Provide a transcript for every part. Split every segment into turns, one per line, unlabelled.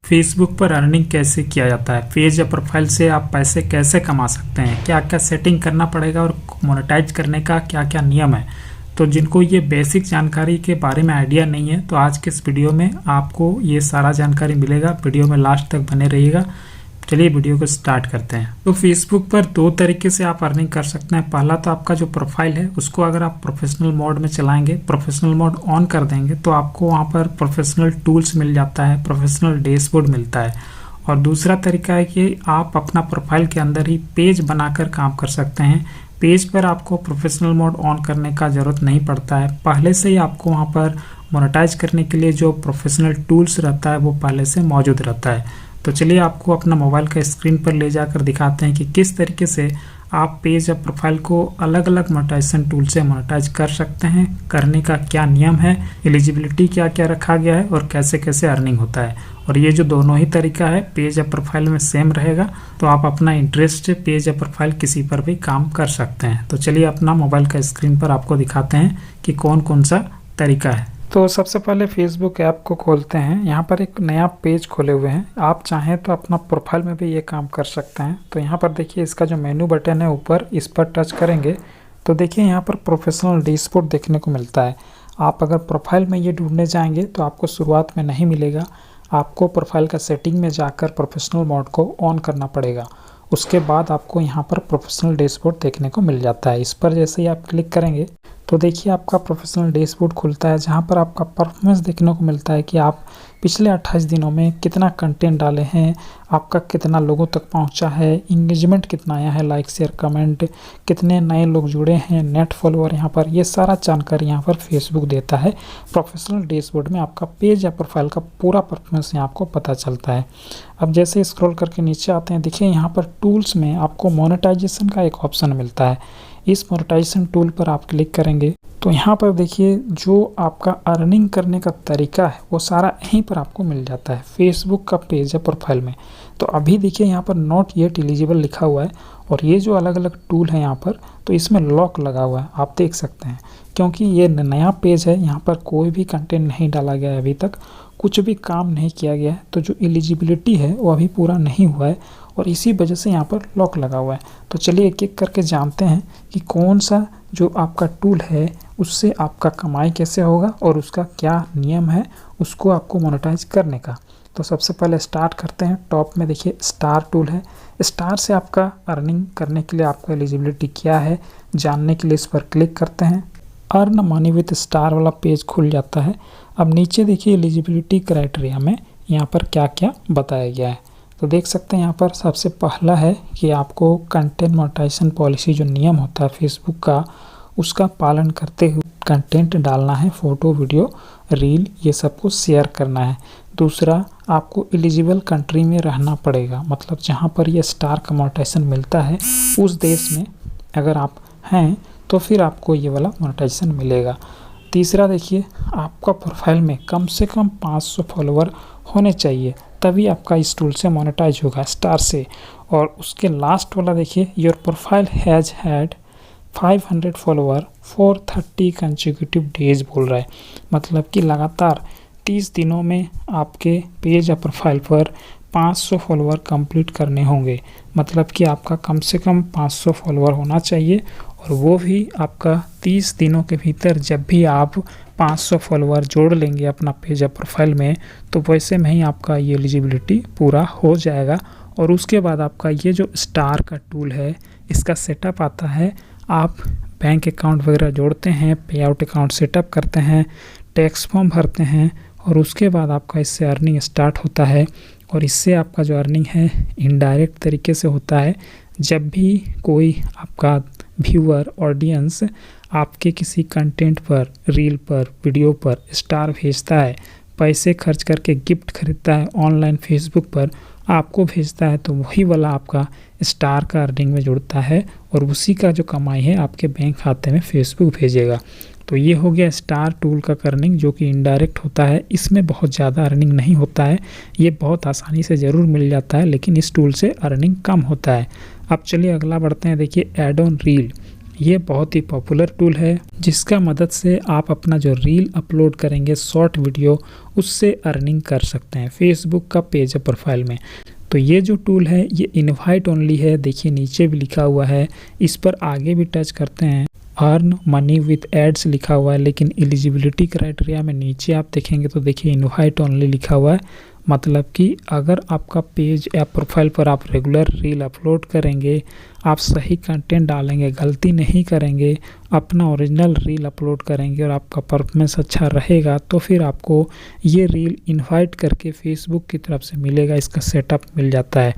Facebook पर earning कैसे किया जाता है, पेज या प्रोफाइल से आप पैसे कैसे कमा सकते हैं, क्या क्या सेटिंग करना पड़ेगा और मोनेटाइज करने का क्या क्या नियम है। तो जिनको ये बेसिक जानकारी के बारे में आइडिया नहीं है तो आज के इस वीडियो में आपको ये सारा जानकारी मिलेगा। वीडियो में लास्ट तक बने रहिएगा। चलिए वीडियो को स्टार्ट करते हैं। तो फेसबुक पर दो तरीके से आप अर्निंग कर सकते हैं। पहला तो आपका जो प्रोफाइल है उसको अगर आप प्रोफेशनल मोड में चलाएंगे, प्रोफेशनल मोड ऑन कर देंगे तो आपको वहाँ पर प्रोफेशनल टूल्स मिल जाता है, प्रोफेशनल डैशबोर्ड मिलता है। और दूसरा तरीका है कि आप अपना प्रोफाइल के अंदर ही पेज बनाकर काम कर सकते हैं। पेज पर आपको प्रोफेशनल मोड ऑन करने का ज़रूरत नहीं पड़ता है, पहले से ही आपको वहाँ पर मोनेटाइज करने के लिए जो प्रोफेशनल टूल्स रहता है वो पहले से मौजूद रहता है। तो चलिए आपको अपना मोबाइल का स्क्रीन पर ले जाकर दिखाते हैं कि किस तरीके से आप पेज या प्रोफाइल को अलग अलग मोनेटाइजेशन टूल से मोनेटाइज कर सकते हैं, करने का क्या नियम है, एलिजिबिलिटी क्या क्या रखा गया है और कैसे कैसे अर्निंग होता है। और ये जो दोनों ही तरीका है पेज या प्रोफाइल में सेम रहेगा, तो आप अपना इंटरेस्ट पेज या प्रोफाइल किसी पर भी काम कर सकते हैं। तो चलिए अपना मोबाइल का स्क्रीन पर आपको दिखाते हैं कि कौन कौन सा तरीका है। तो सबसे पहले फेसबुक ऐप को खोलते हैं। यहाँ पर एक नया पेज खोले हुए हैं। आप चाहें तो अपना प्रोफाइल में भी ये काम कर सकते हैं। तो यहाँ पर देखिए इसका जो मेनू बटन है ऊपर, इस पर टच करेंगे तो देखिए यहाँ पर प्रोफेशनल डैशबोर्ड देखने को मिलता है। आप अगर प्रोफाइल में ये ढूंढने जाएंगे तो आपको शुरुआत में नहीं मिलेगा। आपको प्रोफाइल का सेटिंग में जाकर प्रोफेशनल मोड को ऑन करना पड़ेगा। उसके बाद आपको यहाँ पर प्रोफेशनल डैशबोर्ड देखने को मिल जाता है। इस पर जैसे ही आप क्लिक करेंगे तो देखिए आपका प्रोफेशनल डैशबोर्ड खुलता है, जहाँ पर आपका परफॉर्मेंस देखने को मिलता है कि आप पिछले 28 दिनों में कितना कंटेंट डाले हैं, आपका कितना लोगों तक पहुंचा है, इंगेजमेंट कितना आया है, लाइक शेयर कमेंट, कितने नए लोग जुड़े हैं, नेट फॉलोअर। यहाँ पर ये सारा जानकारी यहाँ पर फेसबुक देता है। प्रोफेशनल डैशबोर्ड में आपका पेज या प्रोफाइल का पूरा परफॉर्मेंस यहाँ आपको पता चलता है। अब जैसे स्क्रॉल करके नीचे आते हैं, देखिए यहाँ पर टूल्स में आपको मोनेटाइजेशन का एक ऑप्शन मिलता है। इस मोनेटाइजेशन टूल पर आप क्लिक करेंगे तो यहाँ पर देखिए जो आपका अर्निंग करने का तरीका है वो सारा यहीं पर आपको मिल जाता है फेसबुक का पेज या प्रोफाइल में। तो अभी देखिए यहाँ पर नॉट येट एलिजिबल लिखा हुआ है और ये जो अलग अलग टूल है यहाँ पर, तो इसमें लॉक लगा हुआ है, आप देख सकते हैं, क्योंकि ये नया पेज है। यहाँ पर कोई भी कंटेंट नहीं डाला गया है, अभी तक कुछ भी काम नहीं किया गया है, तो जो एलिजिबिलिटी है वो अभी पूरा नहीं हुआ है और इसी वजह से यहाँ पर लॉक लगा हुआ है। तो चलिए एक एक करके जानते हैं कि कौन सा जो आपका टूल है उससे आपका कमाई कैसे होगा और उसका क्या नियम है उसको आपको मोनेटाइज करने का। तो सबसे पहले स्टार्ट करते हैं। टॉप में देखिए स्टार टूल है। स्टार से आपका अर्निंग करने के लिए आपका एलिजिबिलिटी क्या है जानने के लिए इस पर क्लिक करते हैं। अर्न मनी विथ स्टार वाला पेज खुल जाता है। अब नीचे देखिए एलिजिबिलिटी क्राइटेरिया में यहाँ पर क्या क्या बताया गया है। तो देख सकते हैं यहाँ पर सबसे पहला है कि आपको कंटेंट मोनेटाइजेशन पॉलिसी जो नियम होता है फेसबुक का, उसका पालन करते हुए कंटेंट डालना है, फ़ोटो, वीडियो, रील, ये सब को शेयर करना है। दूसरा, आपको एलिजिबल कंट्री में रहना पड़ेगा, मतलब जहाँ पर ये स्टार का मोनेटाइजेशन मिलता है उस देश में अगर आप हैं तो फिर आपको ये वाला मोनेटाइजेशन मिलेगा। तीसरा देखिए आपका प्रोफाइल में कम से कम 500 फॉलोअर होने चाहिए, तभी आपका इस टूल से मोनेटाइज होगा स्टार से। और उसके लास्ट वाला देखिए your profile has had 500 follower for 30 consecutive days बोल रहा है, मतलब कि लगातार 30 दिनों में आपके पेज या प्रोफाइल पर 500 फॉलोअर कंप्लीट करने होंगे। मतलब कि आपका कम से कम 500 फॉलोअर होना चाहिए और वो भी आपका 30 दिनों के भीतर। जब भी आप 500 फॉलोअर जोड़ लेंगे अपना पेज या प्रोफाइल में तो वैसे में ही आपका ये एलिजिबिलिटी पूरा हो जाएगा। और उसके बाद आपका ये जो स्टार का टूल है इसका सेटअप आता है। आप बैंक अकाउंट वगैरह जोड़ते हैं, पे आउट अकाउंट सेटअप करते हैं, टैक्स फॉर्म भरते हैं और उसके बाद आपका इससे अर्निंग स्टार्ट होता है। और इससे आपका जो अर्निंग है इनडायरेक्ट तरीके से होता है। जब भी कोई आपका व्यूअर ऑडियंस आपके किसी कंटेंट पर, रील पर, वीडियो पर स्टार भेजता है, पैसे खर्च करके गिफ्ट खरीदता है, ऑनलाइन फेसबुक पर आपको भेजता है, तो वही वाला आपका स्टार का अर्निंग में जुड़ता है और उसी का जो कमाई है आपके बैंक खाते में फेसबुक भेजेगा। तो ये हो गया स्टार टूल का अर्निंग जो कि इनडायरेक्ट होता है। इसमें बहुत ज़्यादा अर्निंग नहीं होता है, ये बहुत आसानी से ज़रूर मिल जाता है, लेकिन इस टूल से अर्निंग कम होता है। अब चलिए अगला बढ़ते हैं। देखिए ऐड ऑन रील। ये बहुत ही पॉपुलर टूल है जिसका मदद से आप अपना जो रील अपलोड करेंगे शॉर्ट वीडियो, उससे अर्निंग कर सकते हैं फेसबुक का पेज या प्रोफाइल में। तो ये जो टूल है ये इनवाइट ओनली है, देखिए नीचे भी लिखा हुआ है। इस पर आगे भी टच करते हैं, अर्न मनी विथ एड्स लिखा हुआ है, लेकिन एलिजिबिलिटी क्राइटेरिया में नीचे आप देखेंगे तो देखिए इनवाइट ओनली लिखा हुआ है। मतलब कि अगर आपका पेज या प्रोफाइल पर आप रेगुलर रील अपलोड करेंगे, आप सही कंटेंट डालेंगे, गलती नहीं करेंगे, अपना ओरिजिनल रील अपलोड करेंगे और आपका परफॉर्मेंस अच्छा रहेगा, तो फिर आपको ये रील इनवाइट करके फेसबुक की तरफ से मिलेगा। इसका सेटअप मिल जाता है।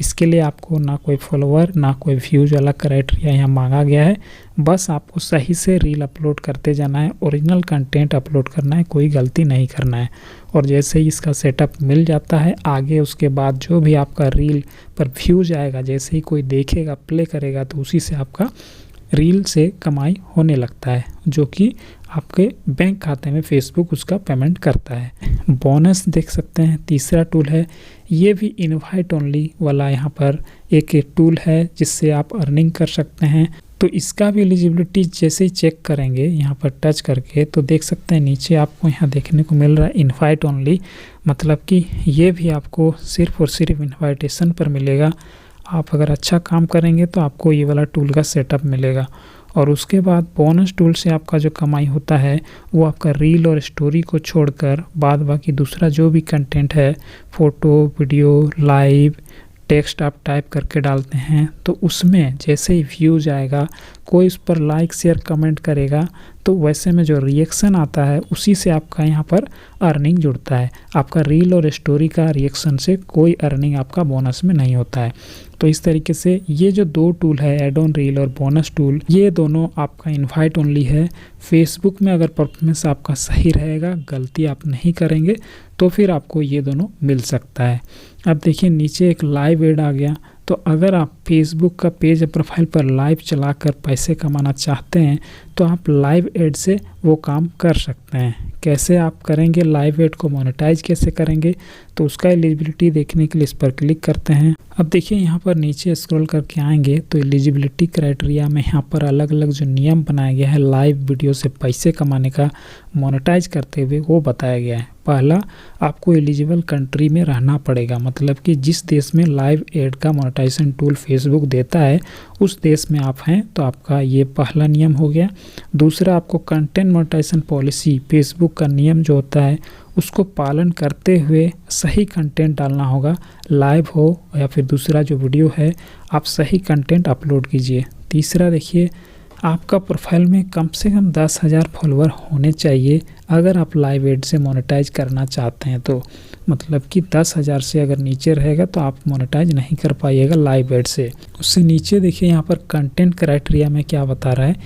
इसके लिए आपको ना कोई फॉलोअर ना कोई व्यूज वाला क्राइटेरिया यहाँ मांगा गया है। बस आपको सही से रील अपलोड करते जाना है, ओरिजिनल कंटेंट अपलोड करना है, कोई गलती नहीं करना है। और जैसे ही इसका सेटअप मिल जाता है आगे, उसके बाद जो भी आपका रील पर व्यूज आएगा, जैसे ही कोई देखेगा, प्ले करेगा, तो उसी से आपका रील से कमाई होने लगता है, जो कि आपके बैंक खाते में फेसबुक उसका पेमेंट करता है। बोनस देख सकते हैं, तीसरा टूल है, ये भी इनवाइट ओनली वाला यहाँ पर एक टूल है जिससे आप अर्निंग कर सकते हैं। तो इसका भी एलिजिबिलिटी जैसे ही चेक करेंगे यहाँ पर टच करके, तो देख सकते हैं नीचे आपको यहाँ देखने को मिल रहा है इनवाइट ओनली। मतलब कि ये भी आपको सिर्फ और सिर्फ इनवाइटेशन पर मिलेगा। आप अगर अच्छा काम करेंगे तो आपको ये वाला टूल का सेटअप मिलेगा। और उसके बाद बोनस टूल से आपका जो कमाई होता है वो आपका रील और स्टोरी को छोड़कर बाद बाकी दूसरा जो भी कंटेंट है, फ़ोटो, वीडियो, लाइव, टेक्स्ट आप टाइप करके डालते हैं, तो उसमें जैसे ही व्यूज आएगा, कोई उस पर लाइक शेयर कमेंट करेगा, तो वैसे में जो रिएक्शन आता है उसी से आपका यहाँ पर अर्निंग जुड़ता है। आपका रील और स्टोरी का रिएक्शन से कोई अर्निंग आपका बोनस में नहीं होता है। तो इस तरीके से ये जो दो टूल है, एड ऑन रील और बोनस टूल, ये दोनों आपका इनवाइट ओनली है। फेसबुक में अगर परफॉर्मेंस आपका सही रहेगा, गलती आप नहीं करेंगे, तो फिर आपको ये दोनों मिल सकता है। अब देखिए नीचे एक लाइव एड आ गया। तो अगर आप फेसबुक का पेज या प्रोफाइल पर लाइव चलाकर पैसे कमाना चाहते हैं तो आप लाइव एड से वो काम कर सकते हैं। कैसे आप करेंगे, लाइव एड को मोनेटाइज कैसे करेंगे, तो उसका एलिजिबिलिटी देखने के लिए इस पर क्लिक करते हैं। अब देखिए यहाँ पर नीचे स्क्रॉल करके आएंगे तो एलिजिबिलिटी क्राइटेरिया में यहाँ पर अलग अलग जो नियम बनाया गया है लाइव वीडियो से पैसे कमाने का मोनेटाइज करते हुए, वो बताया गया है। पहला, आपको एलिजिबल कंट्री में रहना पड़ेगा, मतलब कि जिस देश में लाइव एड का मोनेटाइजेशन टूल फेसबुक देता है उस देश में आप हैं, तो आपका ये पहला नियम हो गया। दूसरा, आपको कंटेंट मोनेटाइजेशन पॉलिसी, फेसबुक का नियम जो होता है उसको पालन करते हुए सही कंटेंट डालना होगा, लाइव हो या फिर दूसरा जो वीडियो है, आप सही कंटेंट अपलोड कीजिए। तीसरा, देखिए आपका प्रोफाइल में कम से कम 10,000 फॉलोअर होने चाहिए अगर आप लाइव एड से मोनेटाइज करना चाहते हैं। तो मतलब कि 10,000 से अगर नीचे रहेगा तो आप मोनेटाइज नहीं कर पाइएगा लाइव एड से। उससे नीचे देखिए यहाँ पर कंटेंट क्राइटेरिया में क्या बता रहा है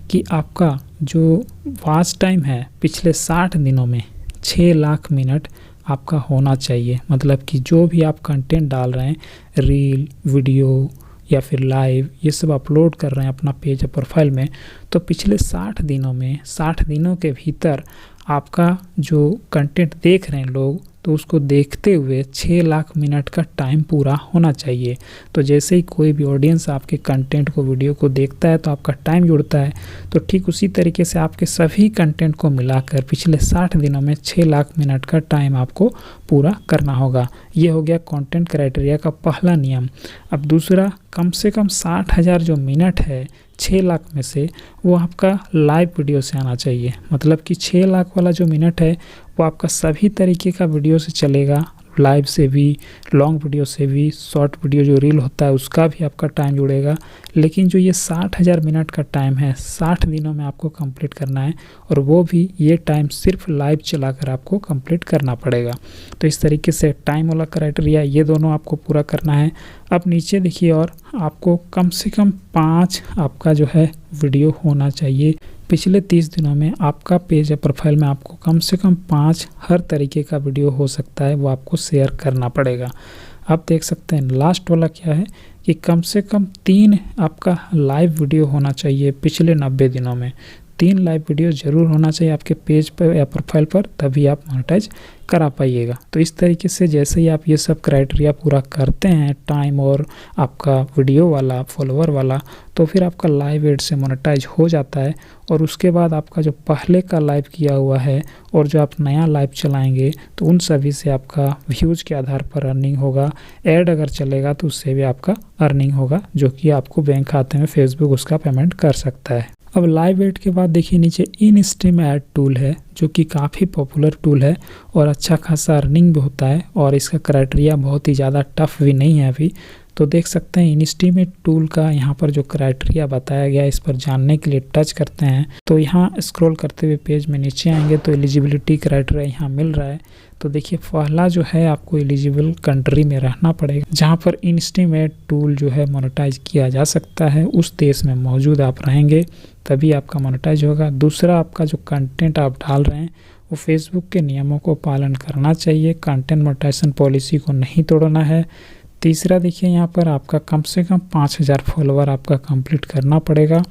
कि आपका जो वॉच टाइम है पिछले 60 दिनों में 6 लाख मिनट आपका होना चाहिए। मतलब कि जो भी आप कंटेंट डाल रहे हैं, रील, वीडियो या फिर लाइव, ये सब अपलोड कर रहे हैं अपना पेज या प्रोफाइल में, तो पिछले 60 दिनों में, 60 दिनों के भीतर आपका जो कंटेंट देख रहे हैं लोग, तो उसको देखते हुए 6 लाख मिनट का टाइम पूरा होना चाहिए। तो जैसे ही कोई भी ऑडियंस आपके कंटेंट को, वीडियो को देखता है तो आपका टाइम जुड़ता है। तो ठीक उसी तरीके से आपके सभी कंटेंट को मिलाकर पिछले 60 दिनों में 6 लाख मिनट का टाइम आपको पूरा करना होगा। ये हो गया कंटेंट क्राइटेरिया का पहला नियम। अब दूसरा, कम से कम 60,000 जो मिनट है 6 लाख में से, वो आपका लाइव वीडियो से आना चाहिए। मतलब कि 6 लाख वाला जो मिनट है वो आपका सभी तरीके का वीडियो से चलेगा, लाइव से भी, लॉन्ग वीडियो से भी, शॉर्ट वीडियो जो रील होता है उसका भी आपका टाइम जुड़ेगा। लेकिन जो ये 60,000 मिनट का टाइम है 60 दिनों में आपको कंप्लीट करना है, और वो भी ये टाइम सिर्फ लाइव चलाकर आपको कंप्लीट करना पड़ेगा। तो इस तरीके से टाइम वाला क्राइटेरिया ये दोनों आपको पूरा करना है। अब नीचे देखिए, और आपको कम से कम 5 आपका जो है वीडियो होना चाहिए। पिछले 30 दिनों में आपका पेज या प्रोफाइल में आपको कम से कम 5 हर तरीके का वीडियो हो सकता है, वो आपको शेयर करना पड़ेगा। आप देख सकते हैं लास्ट वाला क्या है कि कम से कम 3 आपका लाइव वीडियो होना चाहिए पिछले 90 दिनों में। 3 लाइव वीडियो ज़रूर होना चाहिए आपके पेज पर या प्रोफाइल पर, तभी आप मोनेटाइज करा पाइएगा। तो इस तरीके से जैसे ही आप ये सब क्राइटेरिया पूरा करते हैं, टाइम और आपका वीडियो वाला, फॉलोवर वाला, तो फिर आपका लाइव एड से मोनेटाइज हो जाता है। और उसके बाद आपका जो पहले का लाइव किया हुआ है और जो आप नया लाइव चलाएंगे तो उन सभी से आपका व्यूज़ के आधार पर अर्निंग होगा। ऐड अगर चलेगा तो उससे भी आपका अर्निंग होगा, जो कि आपको बैंक खाते में फेसबुक उसका पेमेंट कर सकता है। अब लाइव एड के बाद देखिए नीचे इन स्ट्रीम ऐड टूल है, जो कि काफ़ी पॉपुलर टूल है और अच्छा खासा अर्निंग भी होता है और इसका क्राइटेरिया बहुत ही ज़्यादा टफ भी नहीं है अभी। तो देख सकते हैं इनस्टीमेट टूल का यहाँ पर जो क्राइटेरिया बताया गया है, इस पर जानने के लिए टच करते हैं तो यहाँ स्क्रॉल करते हुए पेज में नीचे आएंगे तो एलिजिबिलिटी क्राइटेरिया यहाँ मिल रहा है। तो देखिए पहला जो है आपको एलिजिबल कंट्री में रहना पड़ेगा जहाँ पर इनस्टीमेट टूल जो है मोनेटाइज किया जा सकता है, उस देश में मौजूद आप रहेंगे तभी आपका मोनेटाइज होगा। दूसरा, आपका जो कंटेंट आप डाल रहे हैं वो फेसबुक के नियमों को पालन करना चाहिए, कंटेंट मोनेटाइजेशन पॉलिसी को नहीं तोड़ना है। तीसरा, देखिए यहाँ पर आपका कम से कम 5000 फॉलोवर आपका कंप्लीट करना पड़ेगा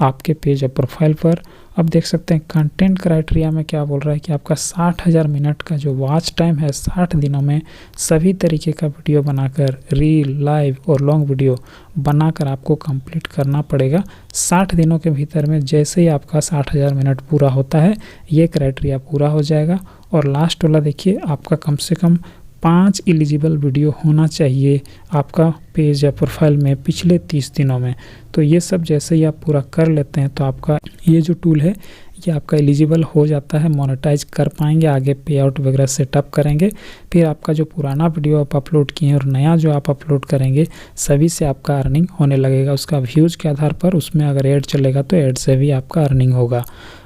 आपके पेज या प्रोफाइल पर। अब देख सकते हैं कंटेंट क्राइटेरिया में क्या बोल रहा है कि आपका 60,000 मिनट का जो वॉच टाइम है 60 दिनों में सभी तरीके का वीडियो बनाकर, रील, लाइव और लॉन्ग वीडियो बनाकर आपको कंप्लीट करना पड़ेगा 60 दिनों के भीतर में। जैसे ही आपका 60,000 मिनट पूरा होता है ये क्राइटेरिया पूरा हो जाएगा। और लास्ट वाला देखिए आपका कम से कम 5 एलिजिबल वीडियो होना चाहिए आपका पेज या प्रोफाइल में पिछले 30 दिनों में। तो ये सब जैसे ही आप पूरा कर लेते हैं तो आपका ये जो टूल है ये आपका एलिजिबल हो जाता है, मोनेटाइज कर पाएंगे। आगे पे आउट वगैरह सेटअप करेंगे, फिर आपका जो पुराना वीडियो आप अपलोड किए हैं और नया जो आप अपलोड करेंगे सभी से आपका अर्निंग होने लगेगा उसका व्यूज़ के आधार पर। उसमें अगर ऐड चलेगा तो ऐड से भी आपका अर्निंग होगा।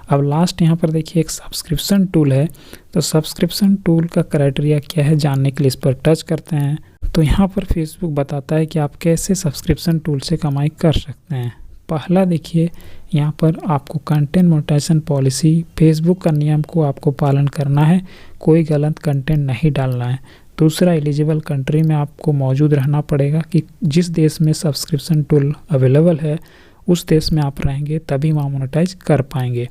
अब लास्ट यहाँ पर देखिए एक सब्सक्रिप्शन टूल है, तो सब्सक्रिप्शन टूल का क्राइटेरिया क्या है जानने के लिए इस पर टच करते हैं तो यहाँ पर फेसबुक बताता है कि आप कैसे सब्सक्रिप्शन टूल से कमाई कर सकते हैं। पहला देखिए यहाँ पर आपको कंटेंट मोनेटाइजेशन पॉलिसी, फेसबुक का नियम को आपको पालन करना है, कोई गलत कंटेंट नहीं डालना है। दूसरा, एलिजिबल कंट्री में आपको मौजूद रहना पड़ेगा कि जिस देश में सब्सक्रिप्शन टूल अवेलेबल है उस देश में आप रहेंगे तभी वहाँ मोनेटाइज कर पाएंगे।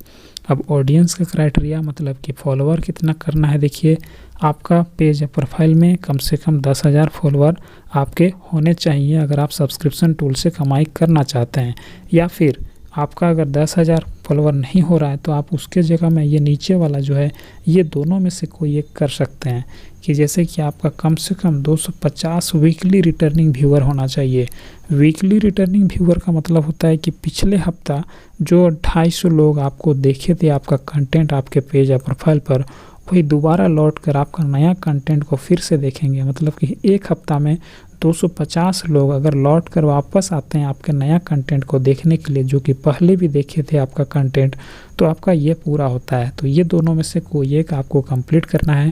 अब ऑडियंस का क्राइटेरिया मतलब कि फॉलोवर कितना करना है, देखिए आपका पेज या प्रोफाइल में कम से कम 10,000 फॉलोवर आपके होने चाहिए अगर आप सब्सक्रिप्शन टूल से कमाई करना चाहते हैं। या फिर आपका अगर 10,000 फॉलोवर नहीं हो रहा है तो आप उसके जगह में ये नीचे वाला जो है ये दोनों में से कोई एक कर सकते हैं कि जैसे कि आपका कम से कम 250 वीकली रिटर्निंग व्यूअर होना चाहिए। वीकली रिटर्निंग व्यूअर का मतलब होता है कि पिछले हफ्ता जो 250 लोग आपको देखे थे आपका कंटेंट आपके पेज या प्रोफाइल पर, वही दोबारा लौट कर आपका नया कंटेंट को फिर से देखेंगे। मतलब कि एक हफ्ता में 250 लोग अगर लौट कर वापस आते हैं आपके नया कंटेंट को देखने के लिए जो कि पहले भी देखे थे आपका कंटेंट, तो आपका ये पूरा होता है। तो ये दोनों में से कोई एक आपको कंप्लीट करना है।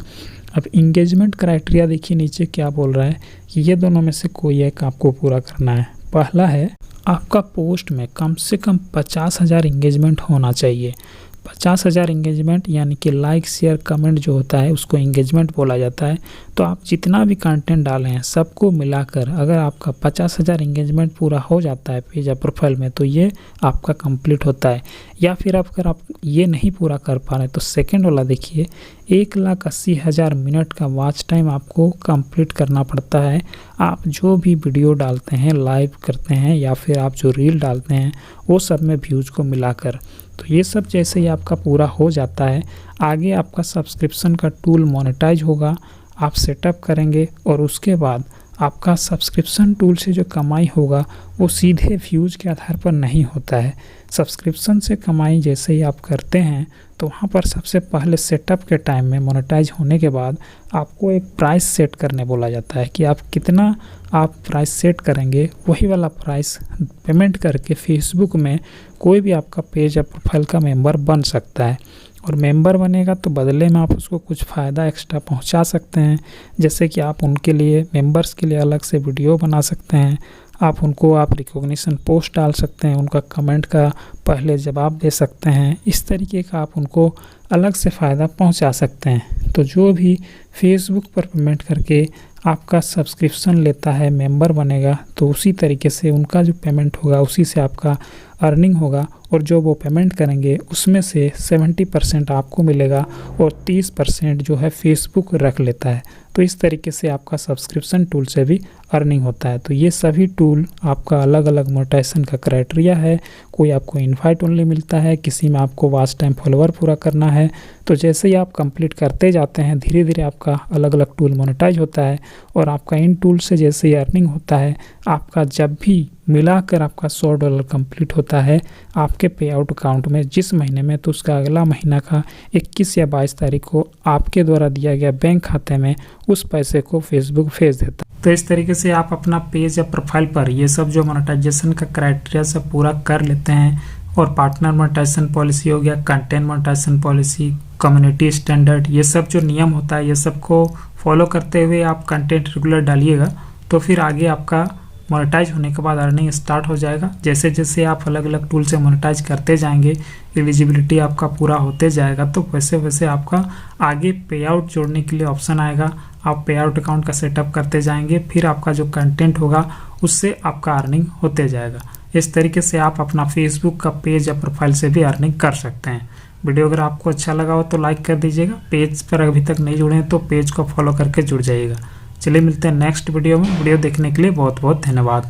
अब इंगेजमेंट क्राइटेरिया देखिए नीचे क्या बोल रहा है कि ये दोनों में से कोई एक आपको पूरा करना है। पहला है आपका पोस्ट में कम से कम 50,000 इंगेजमेंट होना चाहिए। 50,000 इंगेजमेंट यानी कि लाइक, शेयर, कमेंट जो होता है उसको इंगेजमेंट बोला जाता है। तो आप जितना भी कंटेंट डाले हैं सबको मिलाकर अगर आपका 50,000 इंगेजमेंट पूरा हो जाता है पेज या प्रोफाइल में तो ये आपका कंप्लीट होता है। या फिर अगर आप ये नहीं पूरा कर पा रहे तो सेकंड वाला देखिए 1,80,000 मिनट का वॉच टाइम आपको कंप्लीट करना पड़ता है। आप जो भी वीडियो डालते हैं, लाइव करते हैं या फिर आप जो रील डालते हैं वो सब में व्यूज़ को मिलाकर, तो ये सब जैसे ही आपका पूरा हो जाता है आगे आपका सब्सक्रिप्शन का टूल मोनेटाइज होगा। आप सेटअप करेंगे और उसके बाद आपका सब्सक्रिप्शन टूल से जो कमाई होगा वो सीधे व्यूज़ के आधार पर नहीं होता है। सब्सक्रिप्शन से कमाई जैसे ही आप करते हैं तो वहाँ पर सबसे पहले सेटअप के टाइम में मोनेटाइज होने के बाद आपको एक प्राइस सेट करने बोला जाता है कि आप कितना आप प्राइस सेट करेंगे, वही वाला प्राइस पेमेंट करके फेसबुक में कोई भी आपका पेज या प्रोफाइल का मेंबर बन सकता है। और मेंबर बनेगा तो बदले में आप उसको कुछ फ़ायदा एक्स्ट्रा पहुंचा सकते हैं, जैसे कि आप उनके लिए, मेंबर्स के लिए अलग से वीडियो बना सकते हैं, आप रिकॉग्निशन पोस्ट डाल सकते हैं, उनका कमेंट का पहले जवाब दे सकते हैं। इस तरीके का आप उनको अलग से फ़ायदा पहुंचा सकते हैं। तो जो भी फेसबुक पर पेमेंट करके आपका सब्सक्रिप्शन लेता है, मेंबर बनेगा, तो उसी तरीके से उनका जो पेमेंट होगा उसी से आपका अर्निंग होगा, और जो वो पेमेंट करेंगे उसमें से 70% आपको मिलेगा और 30% जो है फेसबुक रख लेता है। तो इस तरीके से आपका सब्सक्रिप्शन टूल से भी अर्निंग होता है। तो ये सभी टूल आपका अलग अलग मोनेटाइजेशन का क्राइटेरिया है। कोई आपको इनवाइट ओनली मिलता है, किसी में आपको वॉच टाइम फॉलोवर पूरा करना है। तो जैसे ही आप कंप्लीट करते जाते हैं धीरे धीरे आपका अलग अलग टूल मोनेटाइज होता है, और आपका इन टूल से जैसे ही अर्निंग होता है, आपका जब भी मिलाकर आपका $100 कंप्लीट होता है आपके पे आउट अकाउंट में जिस महीने में, तो उसका अगला महीना का 21 या 22 तारीख को आपके द्वारा दिया गया बैंक खाते में उस पैसे को फेसबुक भेज देता है। तो इस तरीके से आप अपना पेज या प्रोफाइल पर ये सब जो मोनेटाइजेशन का क्राइटेरिया सब पूरा कर लेते हैं, और पार्टनर मोनेटाइजेशन पॉलिसी हो गया, content monetization policy, community standard, ये सब जो नियम होता है ये सब को फॉलो करते हुए आप कंटेंट रेगुलर डालिएगा, तो फिर आगे आपका मोनेटाइज होने के बाद अर्निंग स्टार्ट हो जाएगा। जैसे जैसे आप अलग अलग टूल से मोनेटाइज करते जाएंगे, एलिजिबिलिटी आपका पूरा होते जाएगा, तो वैसे वैसे आपका आगे पे आउट जोड़ने के लिए ऑप्शन आएगा। आप पे आउट अकाउंट का सेटअप करते जाएंगे, फिर आपका जो कंटेंट होगा उससे आपका अर्निंग होते जाएगा। इस तरीके से आप अपना फेसबुक का पेज या प्रोफाइल से भी अर्निंग कर सकते हैं। वीडियो अगर आपको अच्छा लगा हो तो लाइक कर दीजिएगा। पेज पर अभी तक नहीं जुड़े हैं तो पेज को फॉलो करके जुड़ जाइएगा। चलिए मिलते हैं नेक्स्ट वीडियो में। वीडियो देखने के लिए बहुत बहुत धन्यवाद।